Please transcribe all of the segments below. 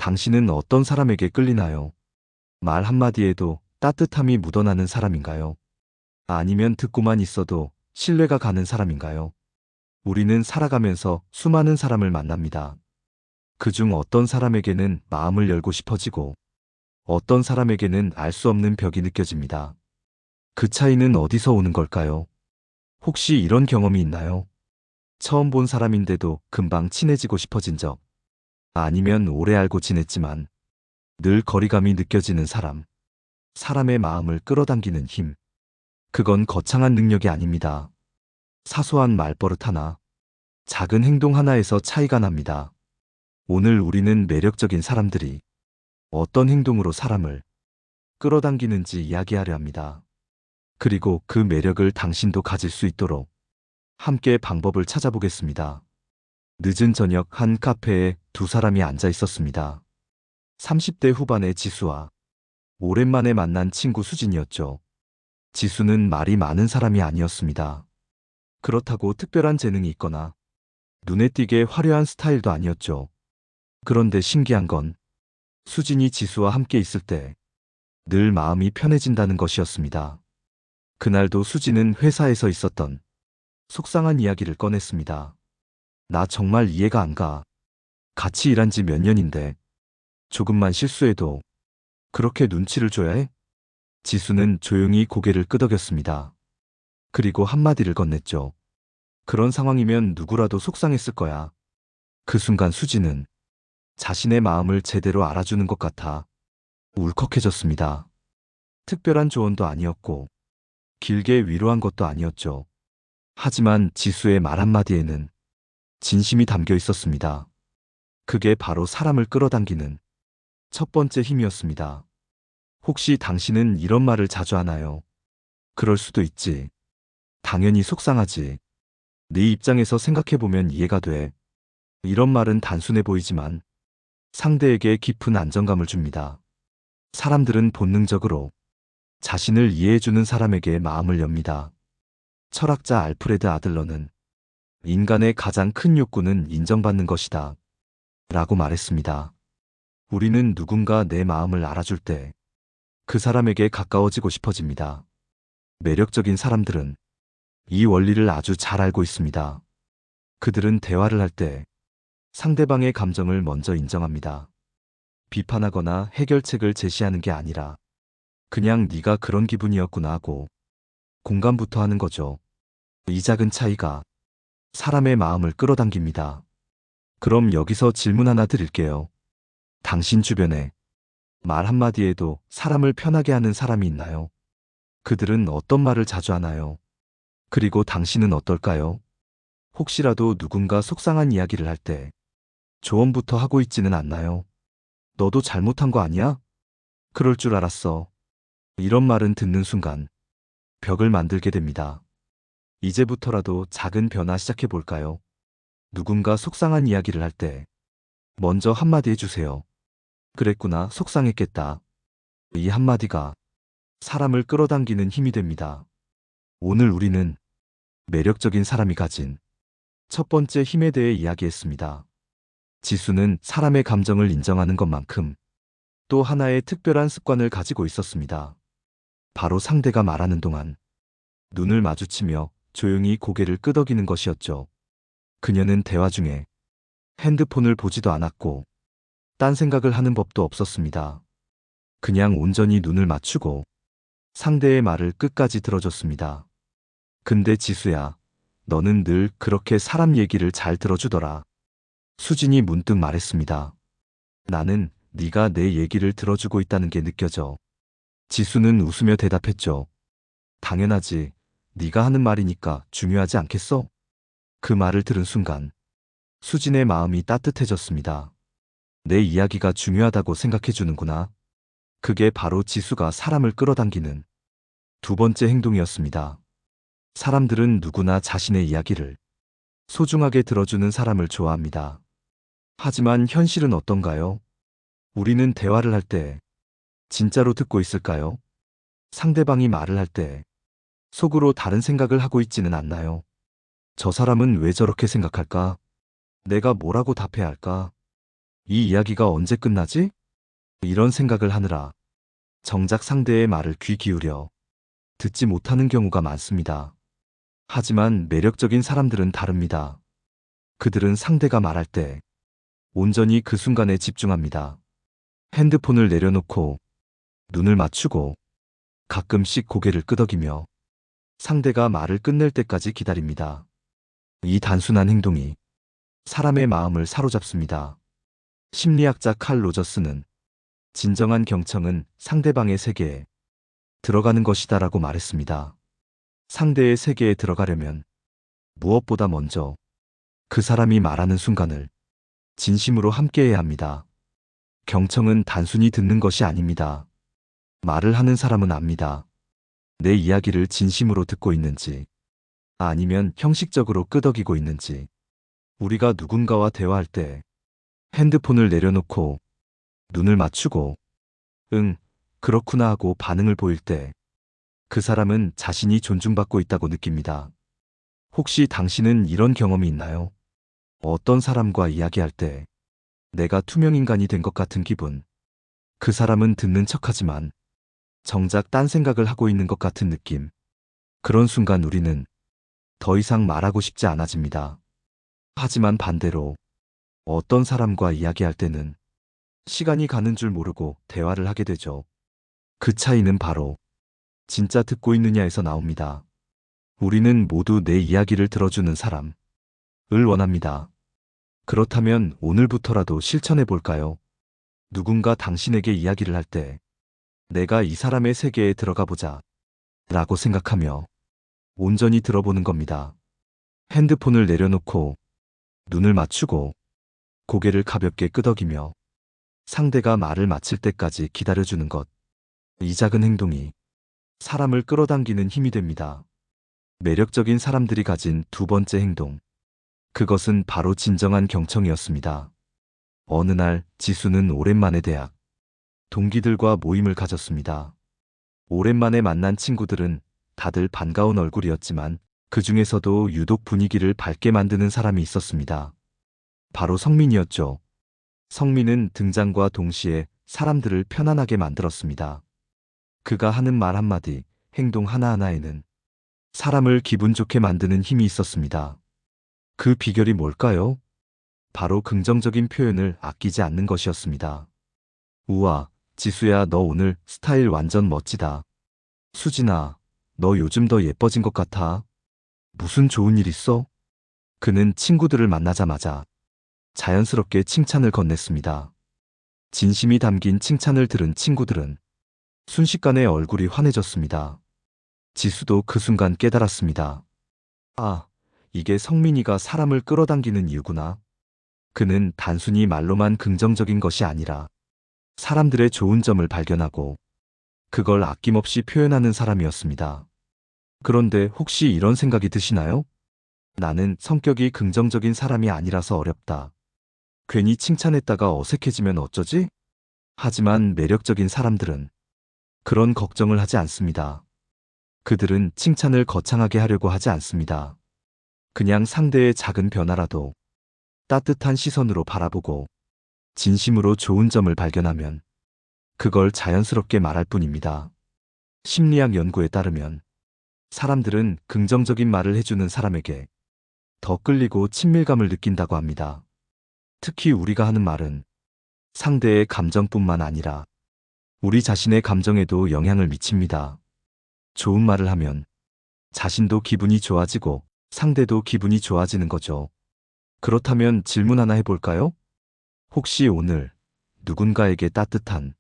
당신은 어떤 사람에게 끌리나요? 말 한마디에도 따뜻함이 묻어나는 사람인가요? 아니면 듣고만 있어도 신뢰가 가는 사람인가요? 우리는 살아가면서 수많은 사람을 만납니다. 그중 어떤 사람에게는 마음을 열고 싶어지고 어떤 사람에게는 알 수 없는 벽이 느껴집니다. 그 차이는 어디서 오는 걸까요? 혹시 이런 경험이 있나요? 처음 본 사람인데도 금방 친해지고 싶어진 적, 아니면 오래 알고 지냈지만 늘 거리감이 느껴지는 사람, 사람의 마음을 끌어당기는 힘. 그건 거창한 능력이 아닙니다. 사소한 말버릇 하나, 작은 행동 하나에서 차이가 납니다. 오늘 우리는 매력적인 사람들이 어떤 행동으로 사람을 끌어당기는지 이야기하려 합니다. 그리고 그 매력을 당신도 가질 수 있도록 함께 방법을 찾아보겠습니다. 늦은 저녁 한 카페에 두 사람이 앉아 있었습니다. 30대 후반의 지수와 오랜만에 만난 친구 수진이었죠. 지수는 말이 많은 사람이 아니었습니다. 그렇다고 특별한 재능이 있거나 눈에 띄게 화려한 스타일도 아니었죠. 그런데 신기한 건 수진이 지수와 함께 있을 때 늘 마음이 편해진다는 것이었습니다. 그날도 수진은 회사에서 있었던 속상한 이야기를 꺼냈습니다. 나 정말 이해가 안 가. 같이 일한 지 몇 년인데 조금만 실수해도 그렇게 눈치를 줘야 해? 지수는 조용히 고개를 끄덕였습니다. 그리고 한마디를 건넸죠. 그런 상황이면 누구라도 속상했을 거야. 그 순간 수지는 자신의 마음을 제대로 알아주는 것 같아 울컥해졌습니다. 특별한 조언도 아니었고 길게 위로한 것도 아니었죠. 하지만 지수의 말 한마디에는 진심이 담겨 있었습니다. 그게 바로 사람을 끌어당기는 첫 번째 힘이었습니다. 혹시 당신은 이런 말을 자주 하나요? 그럴 수도 있지. 당연히 속상하지. 네 입장에서 생각해보면 이해가 돼. 이런 말은 단순해 보이지만 상대에게 깊은 안정감을 줍니다. 사람들은 본능적으로 자신을 이해해주는 사람에게 마음을 엽니다. 철학자 알프레드 아들러는 인간의 가장 큰 욕구는 인정받는 것이다 라고 말했습니다. 우리는 누군가 내 마음을 알아줄 때 그 사람에게 가까워지고 싶어집니다. 매력적인 사람들은 이 원리를 아주 잘 알고 있습니다. 그들은 대화를 할 때 상대방의 감정을 먼저 인정합니다. 비판하거나 해결책을 제시하는 게 아니라 그냥 네가 그런 기분이었구나 하고 공감부터 하는 거죠. 이 작은 차이가 사람의 마음을 끌어당깁니다. 그럼 여기서 질문 하나 드릴게요. 당신 주변에 말 한마디에도 사람을 편하게 하는 사람이 있나요? 그들은 어떤 말을 자주 하나요? 그리고 당신은 어떨까요? 혹시라도 누군가 속상한 이야기를 할 때 조언부터 하고 있지는 않나요? 너도 잘못한 거 아니야? 그럴 줄 알았어. 이런 말은 듣는 순간 벽을 만들게 됩니다. 이제부터라도 작은 변화 시작해 볼까요? 누군가 속상한 이야기를 할 때 먼저 한마디 해주세요. 그랬구나, 속상했겠다. 이 한마디가 사람을 끌어당기는 힘이 됩니다. 오늘 우리는 매력적인 사람이 가진 첫 번째 힘에 대해 이야기했습니다. 지수는 사람의 감정을 인정하는 것만큼 또 하나의 특별한 습관을 가지고 있었습니다. 바로 상대가 말하는 동안 눈을 마주치며 조용히 고개를 끄덕이는 것이었죠. 그녀는 대화 중에 핸드폰을 보지도 않았고 딴 생각을 하는 법도 없었습니다. 그냥 온전히 눈을 맞추고 상대의 말을 끝까지 들어줬습니다. 근데 지수야, 너는 늘 그렇게 사람 얘기를 잘 들어주더라. 수진이 문득 말했습니다. 나는 네가 내 얘기를 들어주고 있다는 게 느껴져. 지수는 웃으며 대답했죠. 당연하지. 네가 하는 말이니까 중요하지 않겠어? 그 말을 들은 순간 수진의 마음이 따뜻해졌습니다. 내 이야기가 중요하다고 생각해 주는구나. 그게 바로 지수가 사람을 끌어당기는 두 번째 행동이었습니다. 사람들은 누구나 자신의 이야기를 소중하게 들어주는 사람을 좋아합니다. 하지만 현실은 어떤가요? 우리는 대화를 할 때 진짜로 듣고 있을까요? 상대방이 말을 할 때 속으로 다른 생각을 하고 있지는 않나요? 저 사람은 왜 저렇게 생각할까? 내가 뭐라고 답해야 할까? 이 이야기가 언제 끝나지? 이런 생각을 하느라 정작 상대의 말을 귀 기울여 듣지 못하는 경우가 많습니다. 하지만 매력적인 사람들은 다릅니다. 그들은 상대가 말할 때 온전히 그 순간에 집중합니다. 핸드폰을 내려놓고 눈을 맞추고 가끔씩 고개를 끄덕이며 상대가 말을 끝낼 때까지 기다립니다. 이 단순한 행동이 사람의 마음을 사로잡습니다. 심리학자 칼 로저스는 진정한 경청은 상대방의 세계에 들어가는 것이다라고 말했습니다. 상대의 세계에 들어가려면 무엇보다 먼저 그 사람이 말하는 순간을 진심으로 함께해야 합니다. 경청은 단순히 듣는 것이 아닙니다. 말을 하는 사람은 압니다. 내 이야기를 진심으로 듣고 있는지, 아니면 형식적으로 끄덕이고 있는지. 우리가 누군가와 대화할 때 핸드폰을 내려놓고 눈을 맞추고 응, 그렇구나 하고 반응을 보일 때 그 사람은 자신이 존중받고 있다고 느낍니다. 혹시 당신은 이런 경험이 있나요? 어떤 사람과 이야기할 때 내가 투명인간이 된 것 같은 기분. 그 사람은 듣는 척하지만 정작 딴 생각을 하고 있는 것 같은 느낌. 그런 순간 우리는 더 이상 말하고 싶지 않아집니다. 하지만 반대로 어떤 사람과 이야기할 때는 시간이 가는 줄 모르고 대화를 하게 되죠. 그 차이는 바로 진짜 듣고 있느냐에서 나옵니다. 우리는 모두 내 이야기를 들어주는 사람을 원합니다. 그렇다면 오늘부터라도 실천해 볼까요? 누군가 당신에게 이야기를 할 때 내가 이 사람의 세계에 들어가 보자 라고 생각하며 온전히 들어보는 겁니다. 핸드폰을 내려놓고 눈을 맞추고 고개를 가볍게 끄덕이며 상대가 말을 마칠 때까지 기다려주는 것. 이 작은 행동이 사람을 끌어당기는 힘이 됩니다. 매력적인 사람들이 가진 두 번째 행동. 그것은 바로 진정한 경청이었습니다. 어느 날 지수는 오랜만에 대학 동기들과 모임을 가졌습니다. 오랜만에 만난 친구들은 다들 반가운 얼굴이었지만 그 중에서도 유독 분위기를 밝게 만드는 사람이 있었습니다. 바로 성민이었죠. 성민은 등장과 동시에 사람들을 편안하게 만들었습니다. 그가 하는 말 한마디, 행동 하나하나에는 사람을 기분 좋게 만드는 힘이 있었습니다. 그 비결이 뭘까요? 바로 긍정적인 표현을 아끼지 않는 것이었습니다. 우와, 지수야, 너 오늘 스타일 완전 멋지다. 수진아, 너 요즘 더 예뻐진 것 같아. 무슨 좋은 일 있어? 그는 친구들을 만나자마자 자연스럽게 칭찬을 건넸습니다. 진심이 담긴 칭찬을 들은 친구들은 순식간에 얼굴이 환해졌습니다. 지수도 그 순간 깨달았습니다. 아, 이게 성민이가 사람을 끌어당기는 이유구나. 그는 단순히 말로만 긍정적인 것이 아니라 사람들의 좋은 점을 발견하고 그걸 아낌없이 표현하는 사람이었습니다. 그런데 혹시 이런 생각이 드시나요? 나는 성격이 긍정적인 사람이 아니라서 어렵다. 괜히 칭찬했다가 어색해지면 어쩌지? 하지만 매력적인 사람들은 그런 걱정을 하지 않습니다. 그들은 칭찬을 거창하게 하려고 하지 않습니다. 그냥 상대의 작은 변화라도 따뜻한 시선으로 바라보고 진심으로 좋은 점을 발견하면 그걸 자연스럽게 말할 뿐입니다. 심리학 연구에 따르면 사람들은 긍정적인 말을 해주는 사람에게 더 끌리고 친밀감을 느낀다고 합니다. 특히 우리가 하는 말은 상대의 감정뿐만 아니라 우리 자신의 감정에도 영향을 미칩니다. 좋은 말을 하면 자신도 기분이 좋아지고 상대도 기분이 좋아지는 거죠. 그렇다면 질문 하나 해볼까요? 혹시 오늘 누군가에게 따뜻한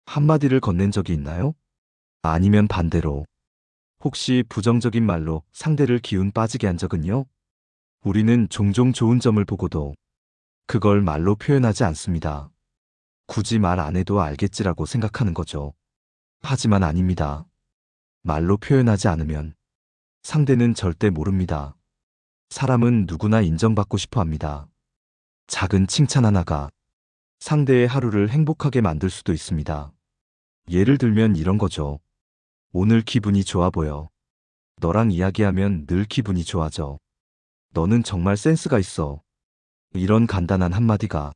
한마디를 건넨 적이 있나요? 아니면 반대로 혹시 부정적인 말로 상대를 기운 빠지게 한 적은요? 우리는 종종 좋은 점을 보고도 그걸 말로 표현하지 않습니다. 굳이 말 안 해도 알겠지라고 생각하는 거죠. 하지만 아닙니다. 말로 표현하지 않으면 상대는 절대 모릅니다. 사람은 누구나 인정받고 싶어 합니다. 작은 칭찬 하나가 상대의 하루를 행복하게 만들 수도 있습니다. 예를 들면 이런 거죠. 오늘 기분이 좋아 보여. 너랑 이야기하면 늘 기분이 좋아져. 너는 정말 센스가 있어. 이런 간단한 한마디가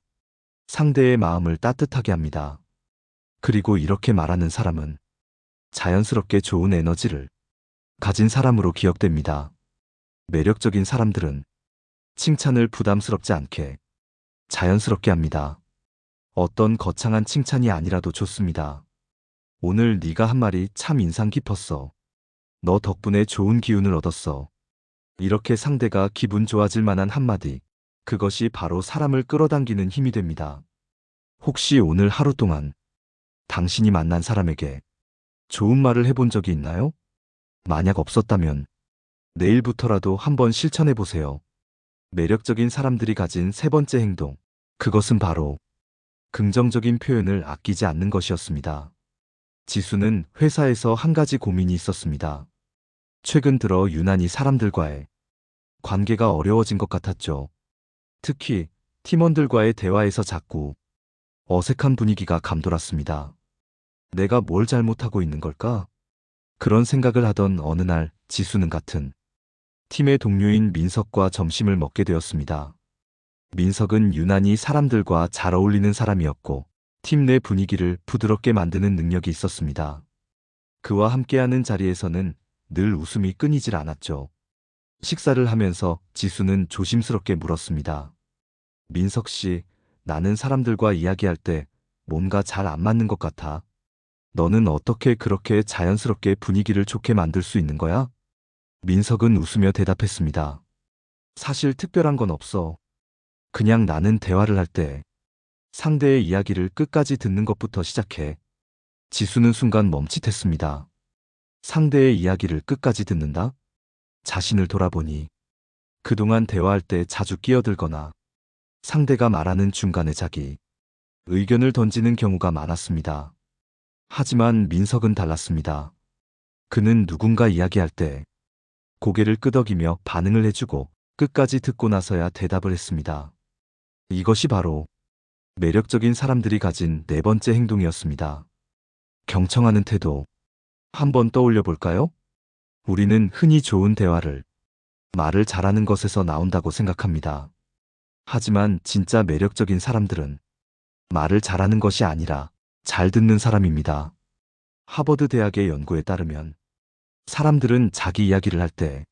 상대의 마음을 따뜻하게 합니다. 그리고 이렇게 말하는 사람은 자연스럽게 좋은 에너지를 가진 사람으로 기억됩니다. 매력적인 사람들은 칭찬을 부담스럽지 않게 자연스럽게 합니다. 어떤 거창한 칭찬이 아니라도 좋습니다. 오늘 네가 한 말이 참 인상 깊었어. 너 덕분에 좋은 기운을 얻었어. 이렇게 상대가 기분 좋아질 만한 한마디, 그것이 바로 사람을 끌어당기는 힘이 됩니다. 혹시 오늘 하루 동안 당신이 만난 사람에게 좋은 말을 해본 적이 있나요? 만약 없었다면 내일부터라도 한번 실천해 보세요. 매력적인 사람들이 가진 세 번째 행동, 그것은 바로 긍정적인 표현을 아끼지 않는 것이었습니다. 지수는 회사에서 한 가지 고민이 있었습니다. 최근 들어 유난히 사람들과의 관계가 어려워진 것 같았죠. 특히 팀원들과의 대화에서 자꾸 어색한 분위기가 감돌았습니다. 내가 뭘 잘못하고 있는 걸까? 그런 생각을 하던 어느 날 지수는 같은 팀의 동료인 민석과 점심을 먹게 되었습니다. 민석은 유난히 사람들과 잘 어울리는 사람이었고 팀 내 분위기를 부드럽게 만드는 능력이 있었습니다. 그와 함께하는 자리에서는 늘 웃음이 끊이질 않았죠. 식사를 하면서 지수는 조심스럽게 물었습니다. 민석 씨, 나는 사람들과 이야기할 때 뭔가 잘 안 맞는 것 같아. 너는 어떻게 그렇게 자연스럽게 분위기를 좋게 만들 수 있는 거야? 민석은 웃으며 대답했습니다. 사실 특별한 건 없어. 그냥 나는 대화를 할 때 상대의 이야기를 끝까지 듣는 것부터 시작해. 지수는 순간 멈칫했습니다. 상대의 이야기를 끝까지 듣는다? 자신을 돌아보니 그동안 대화할 때 자주 끼어들거나 상대가 말하는 중간에 자기 의견을 던지는 경우가 많았습니다. 하지만 민석은 달랐습니다. 그는 누군가 이야기할 때 고개를 끄덕이며 반응을 해주고 끝까지 듣고 나서야 대답을 했습니다. 이것이 바로 매력적인 사람들이 가진 네 번째 행동이었습니다. 경청하는 태도. 한번 떠올려 볼까요? 우리는 흔히 좋은 대화를 말을 잘하는 것에서 나온다고 생각합니다. 하지만 진짜 매력적인 사람들은 말을 잘하는 것이 아니라 잘 듣는 사람입니다. 하버드 대학의 연구에 따르면 사람들은 자기 이야기를 할 때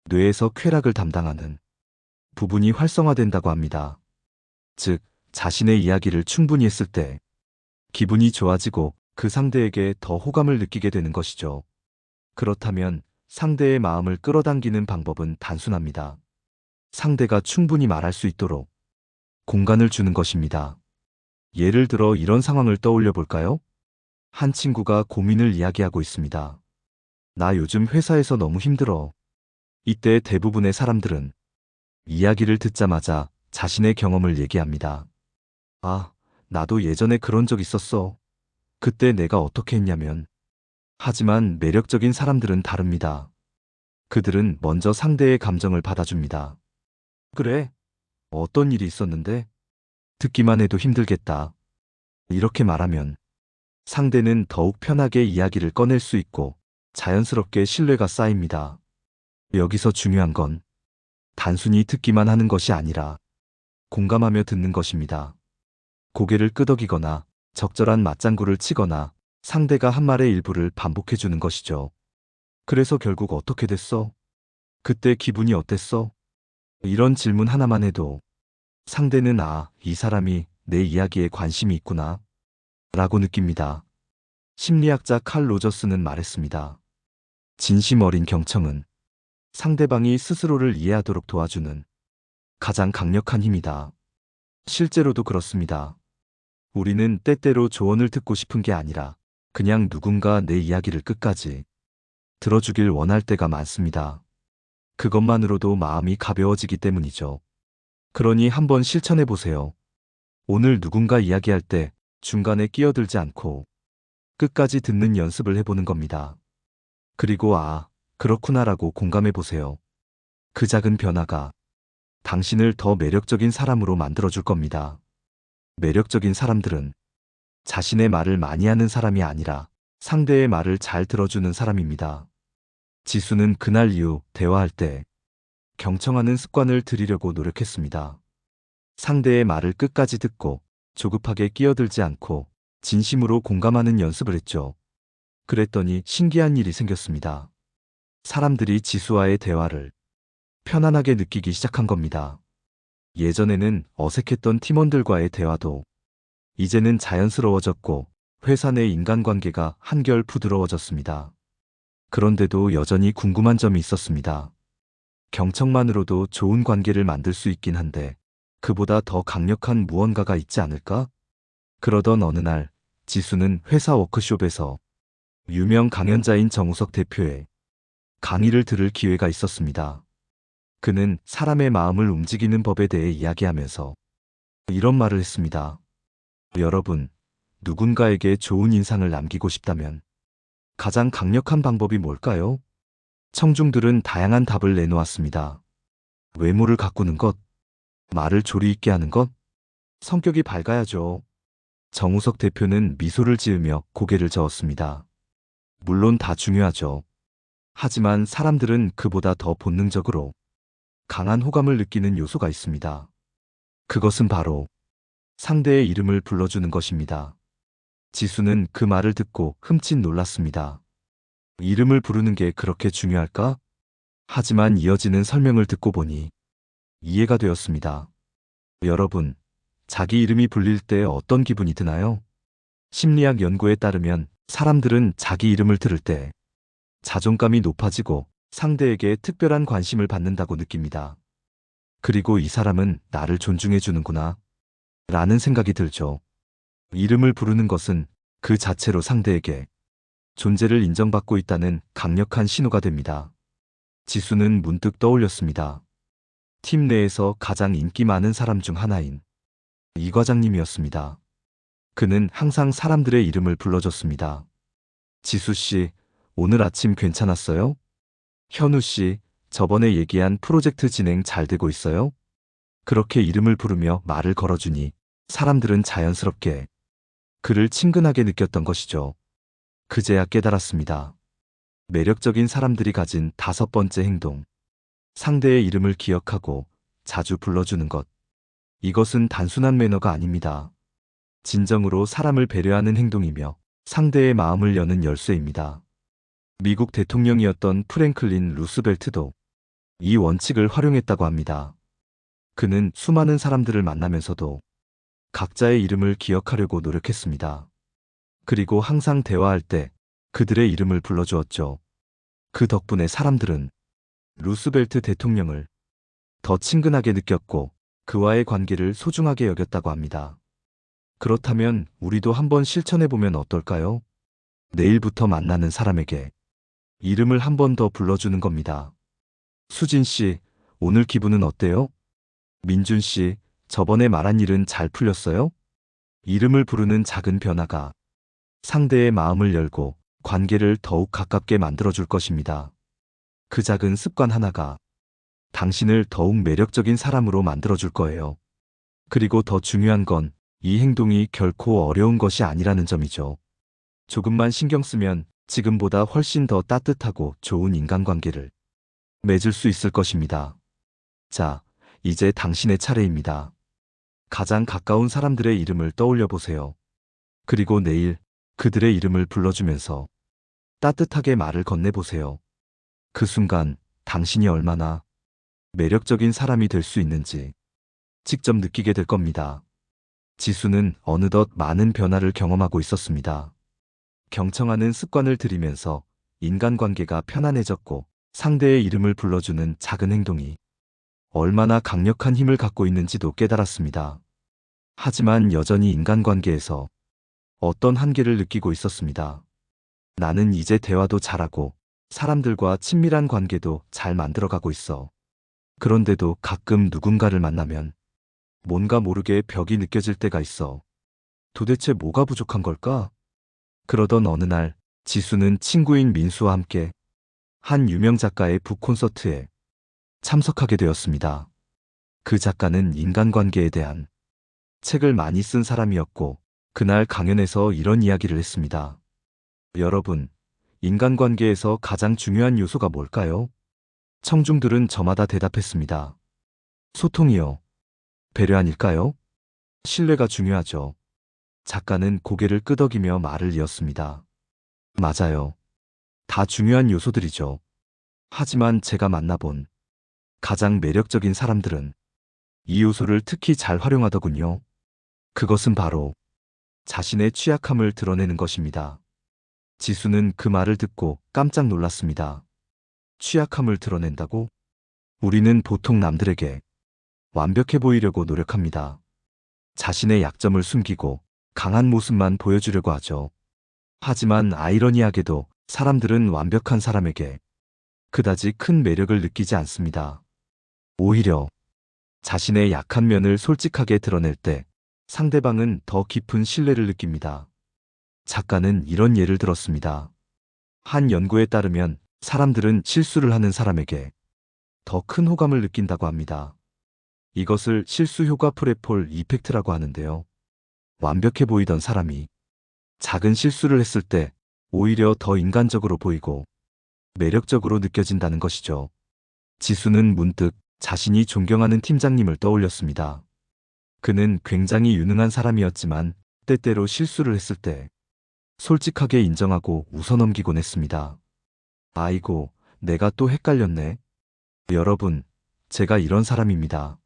뇌에서 쾌락을 담당하는 부분이 활성화된다고 합니다. 즉, 자신의 이야기를 충분히 했을 때 기분이 좋아지고 그 상대에게 더 호감을 느끼게 되는 것이죠. 그렇다면 상대의 마음을 끌어당기는 방법은 단순합니다. 상대가 충분히 말할 수 있도록 공간을 주는 것입니다. 예를 들어 이런 상황을 떠올려 볼까요? 한 친구가 고민을 이야기하고 있습니다. 나 요즘 회사에서 너무 힘들어. 이때 대부분의 사람들은 이야기를 듣자마자 자신의 경험을 얘기합니다. 아, 나도 예전에 그런 적 있었어. 그때 내가 어떻게 했냐면. 하지만 매력적인 사람들은 다릅니다. 그들은 먼저 상대의 감정을 받아줍니다. 그래, 어떤 일이 있었는데? 듣기만 해도 힘들겠다. 이렇게 말하면 상대는 더욱 편하게 이야기를 꺼낼 수 있고 자연스럽게 신뢰가 쌓입니다. 여기서 중요한 건 단순히 듣기만 하는 것이 아니라 공감하며 듣는 것입니다. 고개를 끄덕이거나 적절한 맞장구를 치거나 상대가 한 말의 일부를 반복해 주는 것이죠. 그래서 결국 어떻게 됐어? 그때 기분이 어땠어? 이런 질문 하나만 해도 상대는 이 사람이 내 이야기에 관심이 있구나 라고 느낍니다. 심리학자 칼 로저스는 말했습니다. 진심 어린 경청은 상대방이 스스로를 이해하도록 도와주는 가장 강력한 힘이다. 실제로도 그렇습니다. 우리는 때때로 조언을 듣고 싶은 게 아니라 그냥 누군가 내 이야기를 끝까지 들어주길 원할 때가 많습니다. 그것만으로도 마음이 가벼워지기 때문이죠. 그러니 한번 실천해 보세요. 오늘 누군가 이야기할 때 중간에 끼어들지 않고 끝까지 듣는 연습을 해보는 겁니다. 그리고 그렇구나라고 공감해 보세요. 그 작은 변화가 당신을 더 매력적인 사람으로 만들어줄 겁니다. 매력적인 사람들은 자신의 말을 많이 하는 사람이 아니라 상대의 말을 잘 들어주는 사람입니다. 지수는 그날 이후 대화할 때 경청하는 습관을 들이려고 노력했습니다. 상대의 말을 끝까지 듣고 조급하게 끼어들지 않고 진심으로 공감하는 연습을 했죠. 그랬더니 신기한 일이 생겼습니다. 사람들이 지수와의 대화를 편안하게 느끼기 시작한 겁니다. 예전에는 어색했던 팀원들과의 대화도 이제는 자연스러워졌고 회사 내 인간관계가 한결 부드러워졌습니다. 그런데도 여전히 궁금한 점이 있었습니다. 경청만으로도 좋은 관계를 만들 수 있긴 한데 그보다 더 강력한 무언가가 있지 않을까? 그러던 어느 날 지수는 회사 워크숍에서 유명 강연자인 정우석 대표의 강의를 들을 기회가 있었습니다. 그는 사람의 마음을 움직이는 법에 대해 이야기하면서 이런 말을 했습니다. 여러분, 누군가에게 좋은 인상을 남기고 싶다면 가장 강력한 방법이 뭘까요? 청중들은 다양한 답을 내놓았습니다. 외모를 가꾸는 것, 말을 조리 있게 하는 것, 성격이 밝아야죠. 정우석 대표는 미소를 지으며 고개를 저었습니다. 물론 다 중요하죠. 하지만 사람들은 그보다 더 본능적으로 강한 호감을 느끼는 요소가 있습니다. 그것은 바로 상대의 이름을 불러주는 것입니다. 지수는 그 말을 듣고 흠칫 놀랐습니다. 이름을 부르는 게 그렇게 중요할까? 하지만 이어지는 설명을 듣고 보니 이해가 되었습니다. 여러분, 자기 이름이 불릴 때 어떤 기분이 드나요? 심리학 연구에 따르면 사람들은 자기 이름을 들을 때 자존감이 높아지고 상대에게 특별한 관심을 받는다고 느낍니다. 그리고 이 사람은 나를 존중해 주는구나 라는 생각이 들죠. 이름을 부르는 것은 그 자체로 상대에게 존재를 인정받고 있다는 강력한 신호가 됩니다. 지수는 문득 떠올렸습니다. 팀 내에서 가장 인기 많은 사람 중 하나인 이 과장님이었습니다. 그는 항상 사람들의 이름을 불러줬습니다. 지수 씨, 오늘 아침 괜찮았어요? 현우 씨, 저번에 얘기한 프로젝트 진행 잘 되고 있어요? 그렇게 이름을 부르며 말을 걸어주니 사람들은 자연스럽게 그를 친근하게 느꼈던 것이죠. 그제야 깨달았습니다. 매력적인 사람들이 가진 5번째 행동. 상대의 이름을 기억하고 자주 불러주는 것. 이것은 단순한 매너가 아닙니다. 진정으로 사람을 배려하는 행동이며 상대의 마음을 여는 열쇠입니다. 미국 대통령이었던 프랭클린 루스벨트도 이 원칙을 활용했다고 합니다. 그는 수많은 사람들을 만나면서도 각자의 이름을 기억하려고 노력했습니다. 그리고 항상 대화할 때 그들의 이름을 불러주었죠. 그 덕분에 사람들은 루스벨트 대통령을 더 친근하게 느꼈고 그와의 관계를 소중하게 여겼다고 합니다. 그렇다면 우리도 한번 실천해보면 어떨까요? 내일부터 만나는 사람에게 이름을 한 번 더 불러주는 겁니다. 수진 씨, 오늘 기분은 어때요? 민준 씨, 저번에 말한 일은 잘 풀렸어요? 이름을 부르는 작은 변화가 상대의 마음을 열고 관계를 더욱 가깝게 만들어줄 것입니다. 그 작은 습관 하나가 당신을 더욱 매력적인 사람으로 만들어줄 거예요. 그리고 더 중요한 건 이 행동이 결코 어려운 것이 아니라는 점이죠. 조금만 신경 쓰면 지금보다 훨씬 더 따뜻하고 좋은 인간관계를 맺을 수 있을 것입니다. 자, 이제 당신의 차례입니다. 가장 가까운 사람들의 이름을 떠올려 보세요. 그리고 내일 그들의 이름을 불러주면서 따뜻하게 말을 건네보세요. 그 순간 당신이 얼마나 매력적인 사람이 될 수 있는지 직접 느끼게 될 겁니다. 지수는 어느덧 많은 변화를 경험하고 있었습니다. 경청하는 습관을 들이면서 인간관계가 편안해졌고 상대의 이름을 불러주는 작은 행동이 얼마나 강력한 힘을 갖고 있는지도 깨달았습니다. 하지만 여전히 인간관계에서 어떤 한계를 느끼고 있었습니다. 나는 이제 대화도 잘하고 사람들과 친밀한 관계도 잘 만들어가고 있어. 그런데도 가끔 누군가를 만나면 뭔가 모르게 벽이 느껴질 때가 있어. 도대체 뭐가 부족한 걸까? 그러던 어느 날 지수는 친구인 민수와 함께 한 유명 작가의 북콘서트에 참석하게 되었습니다. 그 작가는 인간관계에 대한 책을 많이 쓴 사람이었고 그날 강연에서 이런 이야기를 했습니다. 여러분, 인간관계에서 가장 중요한 요소가 뭘까요? 청중들은 저마다 대답했습니다. 소통이요. 배려 아닐까요? 신뢰가 중요하죠. 작가는 고개를 끄덕이며 말을 이었습니다. 맞아요. 다 중요한 요소들이죠. 하지만 제가 만나본 가장 매력적인 사람들은 이 요소를 특히 잘 활용하더군요. 그것은 바로 자신의 취약함을 드러내는 것입니다. 지수는 그 말을 듣고 깜짝 놀랐습니다. 취약함을 드러낸다고? 우리는 보통 남들에게 완벽해 보이려고 노력합니다. 자신의 약점을 숨기고 강한 모습만 보여주려고 하죠. 하지만 아이러니하게도 사람들은 완벽한 사람에게 그다지 큰 매력을 느끼지 않습니다. 오히려 자신의 약한 면을 솔직하게 드러낼 때 상대방은 더 깊은 신뢰를 느낍니다. 작가는 이런 예를 들었습니다. 한 연구에 따르면 사람들은 실수를 하는 사람에게 더 큰 호감을 느낀다고 합니다. 이것을 실수 효과 프레폴 이펙트라고 하는데요. 완벽해 보이던 사람이 작은 실수를 했을 때 오히려 더 인간적으로 보이고 매력적으로 느껴진다는 것이죠. 지수는 문득 자신이 존경하는 팀장님을 떠올렸습니다. 그는 굉장히 유능한 사람이었지만 때때로 실수를 했을 때 솔직하게 인정하고 웃어넘기곤 했습니다. 아이고, 내가 또 헷갈렸네. 여러분, 제가 이런 사람입니다.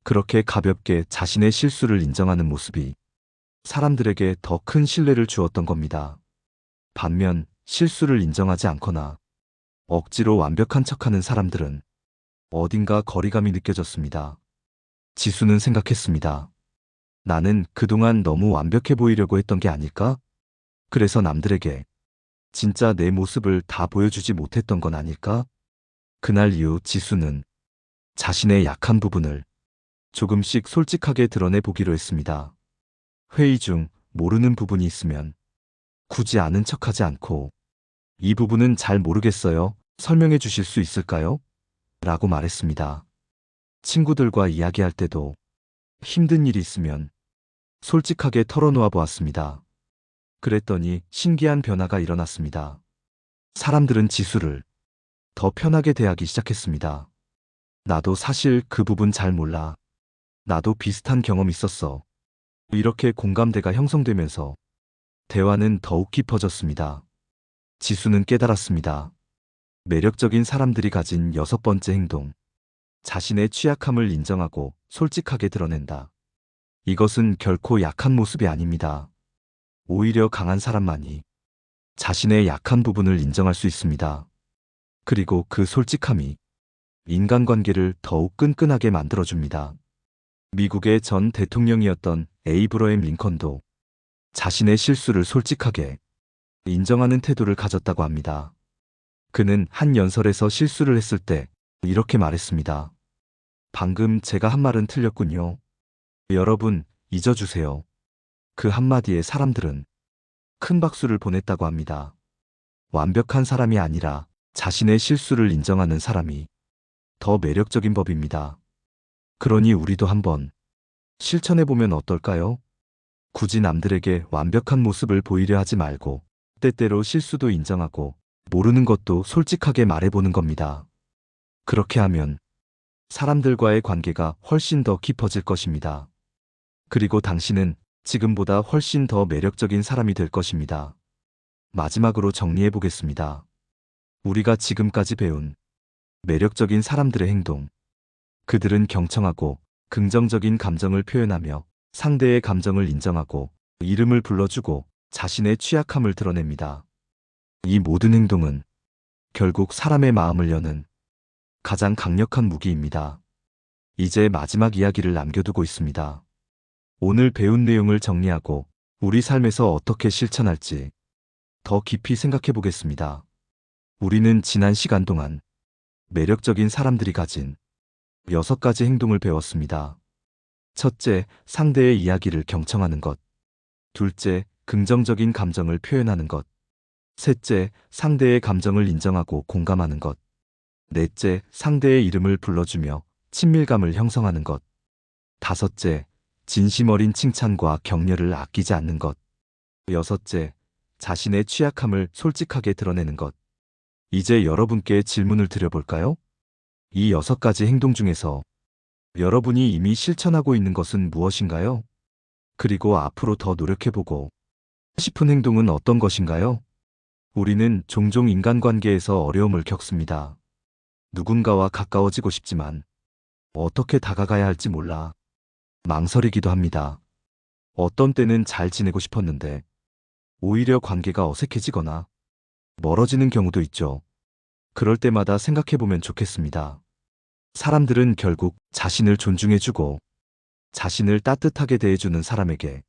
그렇게 가볍게 자신의 실수를 인정하는 모습이 사람들에게 더 큰 신뢰를 주었던 겁니다. 반면 실수를 인정하지 않거나 억지로 완벽한 척하는 사람들은 어딘가 거리감이 느껴졌습니다. 지수는 생각했습니다. 나는 그동안 너무 완벽해 보이려고 했던 게 아닐까? 그래서 남들에게 진짜 내 모습을 다 보여주지 못했던 건 아닐까? 그날 이후 지수는 자신의 약한 부분을 조금씩 솔직하게 드러내 보기로 했습니다. 회의 중 모르는 부분이 있으면 굳이 아는 척하지 않고 이 부분은 잘 모르겠어요. 설명해 주실 수 있을까요? 라고 말했습니다. 친구들과 이야기할 때도 힘든 일이 있으면 솔직하게 털어놓아 보았습니다. 그랬더니 신기한 변화가 일어났습니다. 사람들은 지수를 더 편하게 대하기 시작했습니다. 나도 사실 그 부분 잘 몰라. 나도 비슷한 경험 있었어. 이렇게 공감대가 형성되면서 대화는 더욱 깊어졌습니다. 지수는 깨달았습니다. 매력적인 사람들이 가진 6번째 행동. 자신의 취약함을 인정하고 솔직하게 드러낸다. 이것은 결코 약한 모습이 아닙니다. 오히려 강한 사람만이 자신의 약한 부분을 인정할 수 있습니다. 그리고 그 솔직함이 인간관계를 더욱 끈끈하게 만들어줍니다. 미국의 전 대통령이었던 에이브러햄 링컨도 자신의 실수를 솔직하게 인정하는 태도를 가졌다고 합니다. 그는 한 연설에서 실수를 했을 때 이렇게 말했습니다. 방금 제가 한 말은 틀렸군요. 여러분, 잊어주세요. 그 한마디에 사람들은 큰 박수를 보냈다고 합니다. 완벽한 사람이 아니라 자신의 실수를 인정하는 사람이 더 매력적인 법입니다. 그러니 우리도 한번 실천해보면 어떨까요? 굳이 남들에게 완벽한 모습을 보이려 하지 말고 때때로 실수도 인정하고 모르는 것도 솔직하게 말해보는 겁니다. 그렇게 하면 사람들과의 관계가 훨씬 더 깊어질 것입니다. 그리고 당신은 지금보다 훨씬 더 매력적인 사람이 될 것입니다. 마지막으로 정리해 보겠습니다. 우리가 지금까지 배운 매력적인 사람들의 행동. 그들은 경청하고 긍정적인 감정을 표현하며 상대의 감정을 인정하고 이름을 불러주고 자신의 취약함을 드러냅니다. 이 모든 행동은 결국 사람의 마음을 여는 가장 강력한 무기입니다. 이제 마지막 이야기를 남겨두고 있습니다. 오늘 배운 내용을 정리하고 우리 삶에서 어떻게 실천할지 더 깊이 생각해 보겠습니다. 우리는 지난 시간 동안 매력적인 사람들이 가진 6가지 행동을 배웠습니다. 첫째, 상대의 이야기를 경청하는 것. 둘째, 긍정적인 감정을 표현하는 것. 셋째, 상대의 감정을 인정하고 공감하는 것. 넷째, 상대의 이름을 불러주며 친밀감을 형성하는 것. 다섯째, 진심 어린 칭찬과 격려를 아끼지 않는 것. 여섯째, 자신의 취약함을 솔직하게 드러내는 것. 이제 여러분께 질문을 드려볼까요? 이 6가지 행동 중에서 여러분이 이미 실천하고 있는 것은 무엇인가요? 그리고 앞으로 더 노력해보고 싶은 행동은 어떤 것인가요? 우리는 종종 인간관계에서 어려움을 겪습니다. 누군가와 가까워지고 싶지만 어떻게 다가가야 할지 몰라 망설이기도 합니다. 어떤 때는 잘 지내고 싶었는데 오히려 관계가 어색해지거나 멀어지는 경우도 있죠. 그럴 때마다 생각해보면 좋겠습니다. 사람들은 결국 자신을 존중해주고 자신을 따뜻하게 대해주는 사람에게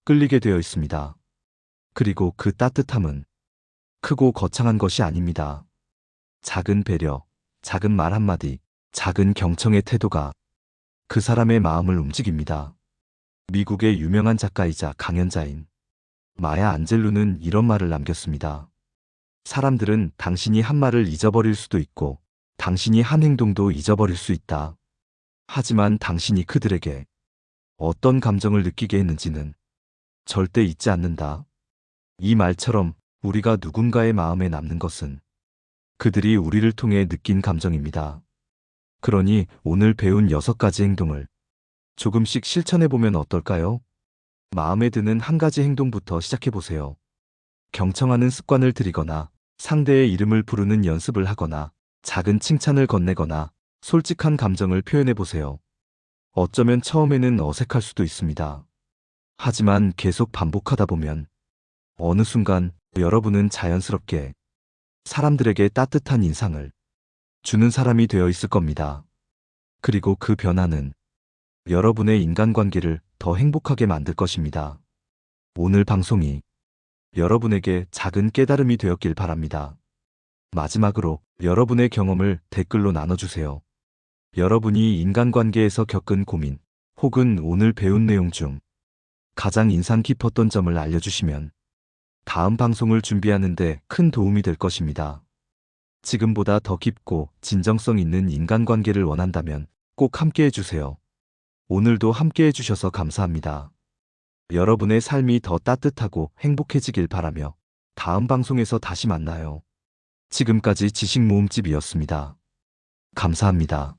끌리게 되어 있습니다. 그리고 그 따뜻함은 크고 거창한 것이 아닙니다. 작은 배려, 작은 말 한마디, 작은 경청의 태도가 그 사람의 마음을 움직입니다. 미국의 유명한 작가이자 강연자인 마야 안젤루는 이런 말을 남겼습니다. 사람들은 당신이 한 말을 잊어버릴 수도 있고 당신이 한 행동도 잊어버릴 수 있다. 하지만 당신이 그들에게 어떤 감정을 느끼게 했는지는 절대 잊지 않는다. 이 말처럼 우리가 누군가의 마음에 남는 것은 그들이 우리를 통해 느낀 감정입니다. 그러니 오늘 배운 6가지 행동을 조금씩 실천해보면 어떨까요? 마음에 드는 한 가지 행동부터 시작해보세요. 경청하는 습관을 들이거나 상대의 이름을 부르는 연습을 하거나 작은 칭찬을 건네거나 솔직한 감정을 표현해보세요. 어쩌면 처음에는 어색할 수도 있습니다. 하지만 계속 반복하다 보면 어느 순간 여러분은 자연스럽게 사람들에게 따뜻한 인상을 주는 사람이 되어 있을 겁니다. 그리고 그 변화는 여러분의 인간관계를 더 행복하게 만들 것입니다. 오늘 방송이 여러분에게 작은 깨달음이 되었길 바랍니다. 마지막으로 여러분의 경험을 댓글로 나눠주세요. 여러분이 인간관계에서 겪은 고민 혹은 오늘 배운 내용 중 가장 인상 깊었던 점을 알려주시면 다음 방송을 준비하는 데 큰 도움이 될 것입니다. 지금보다 더 깊고 진정성 있는 인간관계를 원한다면 꼭 함께 해주세요. 오늘도 함께 해주셔서 감사합니다. 여러분의 삶이 더 따뜻하고 행복해지길 바라며 다음 방송에서 다시 만나요. 지금까지 지식모음집이었습니다. 감사합니다.